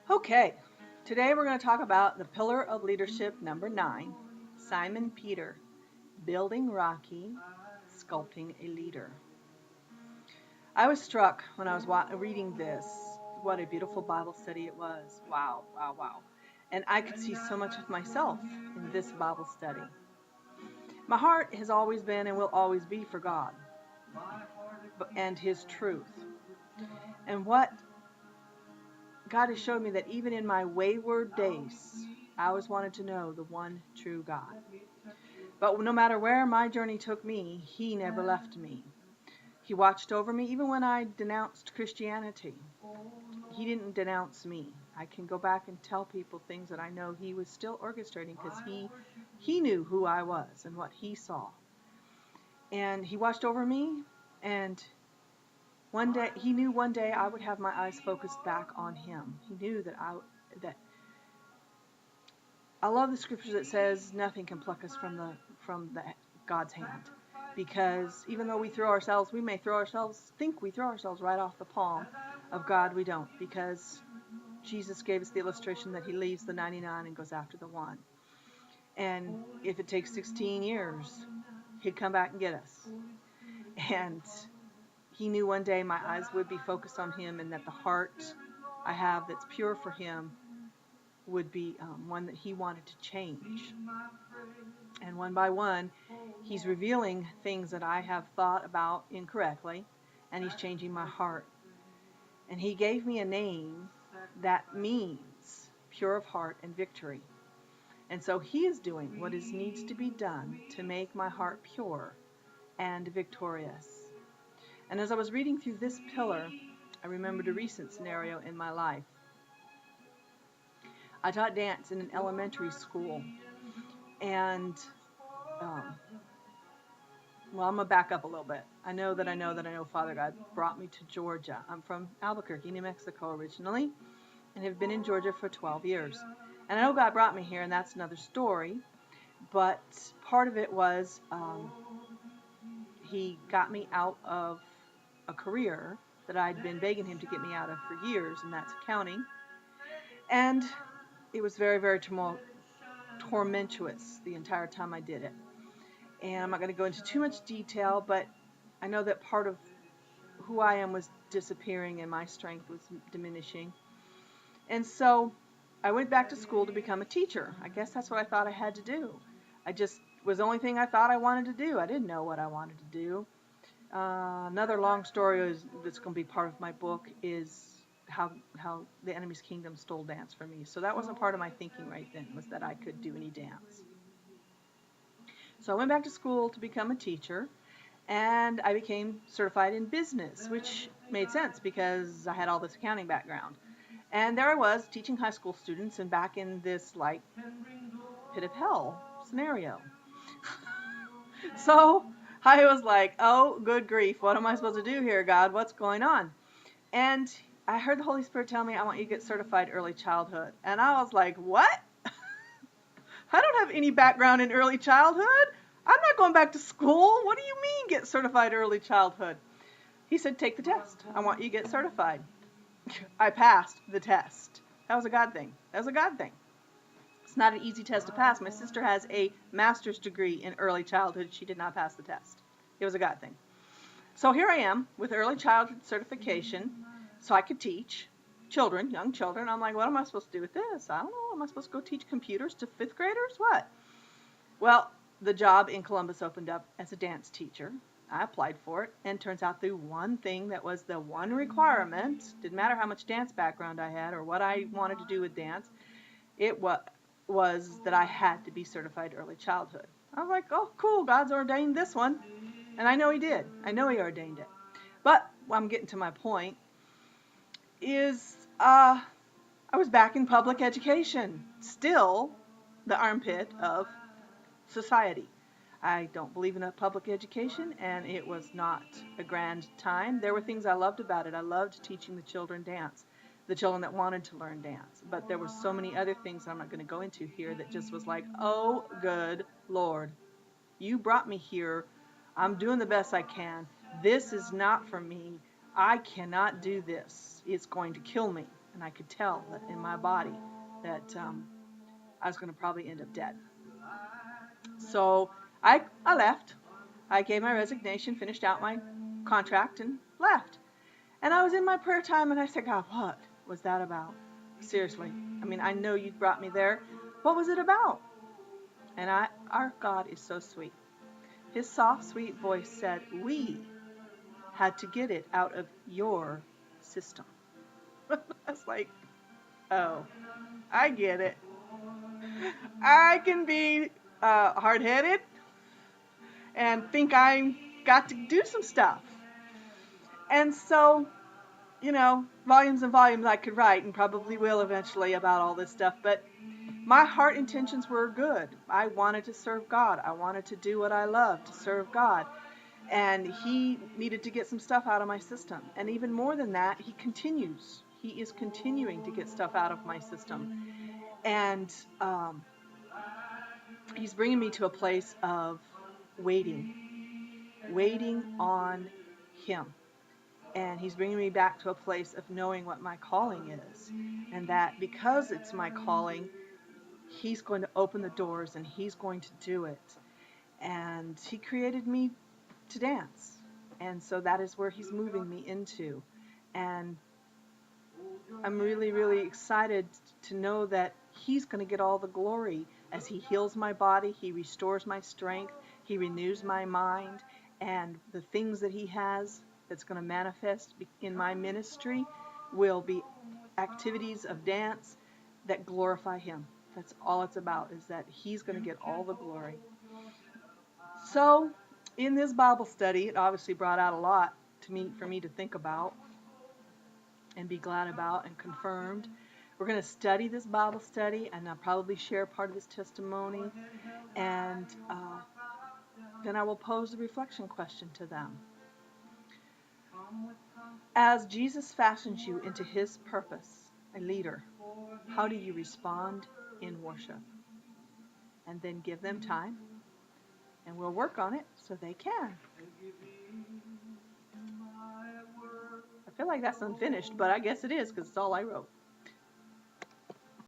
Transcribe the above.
Okay, today we're going to talk about the pillar of leadership number 9, Simon Peter, building Rocky, sculpting a leader. I was struck when I was reading this. What a beautiful Bible study it was. Wow, wow, wow. And I could see so much of myself in this Bible study. My heart has always been and will always be for God and His truth. And what God has showed me that even in my wayward days, I always wanted to know the one true God. But no matter where my journey took me, He never left me. He watched over me even when I denounced Christianity. He didn't denounce me. I can go back and tell people things that I know He was still orchestrating because he knew who I was and what He saw. And He watched over me, and one day He knew one day I would have my eyes focused back on Him. He knew that I love the scripture that says nothing can pluck us from the God's hand, because even though we may think we throw ourselves right off the palm of God. We don't, because Jesus gave us the illustration that He leaves the 99 and goes after the one. And if it takes 16 years, He'd come back and get us. And He knew one day my eyes would be focused on Him, and that the heart I have that's pure for Him would be one that He wanted to change. And one by one, He's revealing things that I have thought about incorrectly, and He's changing my heart. And He gave me a name that means pure of heart and victory. And so He is doing what needs to be done to make my heart pure and victorious. And as I was reading through this pillar, I remembered a recent scenario in my life. I taught dance in an elementary school, and well, I'm going to back up a little bit. I know Father God brought me to Georgia. I'm from Albuquerque, New Mexico originally, and have been in Georgia for 12 years. And I know God brought me here, and that's another story. But part of it was He got me out of a career that I'd been begging Him to get me out of for years, and that's accounting. And it was very, very tormentuous the entire time I did it. And I'm not going to go into too much detail, but I know that part of who I am was disappearing and my strength was diminishing. And so I went back to school to become a teacher. I guess that's what I thought I had to do. I just was the only thing I thought I wanted to do. I didn't know what I wanted to do. Another long story that's going to be part of my book is how the enemy's kingdom stole dance from me. So that wasn't part of my thinking right then, was that I could do any dance. So I went back to school to become a teacher, and I became certified in business, which made sense because I had all this accounting background. And there I was teaching high school students, and back in this like pit of hell scenario. So I was like, oh, good grief, what am I supposed to do here, God? What's going on? And I heard the Holy Spirit tell me, I want you to get certified early childhood. And I was like, what? I don't have any background in early childhood. I'm not going back to school. What do you mean get certified early childhood? He said, take the test. I want you to get certified. I passed the test. That was a God thing. It's not an easy test to pass. My sister has a master's degree in early childhood. She did not pass the test. It was a God thing. So here I am with early childhood certification so I could teach children, young children. I'm like, what am I supposed to do with this? I don't know. Am I supposed to go teach computers to 5th graders? What? Well, the job in Columbus opened up as a dance teacher. I applied for it, and turns out the one thing that was the one requirement, didn't matter how much dance background I had or what I wanted to do with dance, it was that I had to be certified early childhood. I was like, oh, cool, God's ordained this one. And I know He did. I know He ordained it. But what I'm getting to my point is I was back in public education, still the armpit of society. I don't believe in a public education, and it was not a grand time. There were things I loved about it. I loved teaching the children dance, the children that wanted to learn dance. But there were so many other things that I'm not going to go into here that just was like, oh, good Lord, you brought me here. I'm doing the best I can. This is not for me. I cannot do this. It's going to kill me. And I could tell that in my body that I was going to probably end up dead. So I left. I gave my resignation, finished out my contract, and left. And I was in my prayer time, and I said, God, what was that about? Seriously. I mean, I know you brought me there. What was it about? And our God is so sweet. His soft, sweet voice said, we had to get it out of your system. I was like, oh, I get it. I can be hard-headed and think I got to do some stuff. And so, volumes and volumes I could write, and probably will eventually, about all this stuff. But my heart intentions were good. I wanted to serve God. I wanted to do what I love, to serve God. And he needed to get some stuff out of my system. And even more than that, he continues. He is continuing to get stuff out of my system. And he's bringing me to a place of waiting on him. And he's bringing me back to a place of knowing what my calling is. And that because it's my calling, he's going to open the doors and he's going to do it. And he created me to dance. And so that is where he's moving me into. And I'm really, really excited to know that he's going to get all the glory as he heals my body, he restores my strength, he renews my mind, and the things that he has that's going to manifest in my ministry will be activities of dance that glorify him. That's all it's about, is that he's going to get all the glory. So, in this Bible study, it obviously brought out a lot for me to think about and be glad about and confirmed. We're going to study this Bible study, and I'll probably share part of this testimony, and then I will pose the reflection question to them. As Jesus fashions you into his purpose, a leader, how do you respond in worship? And then give them time, and we'll work on it so they can. I feel like that's unfinished, but I guess it is because it's all I wrote.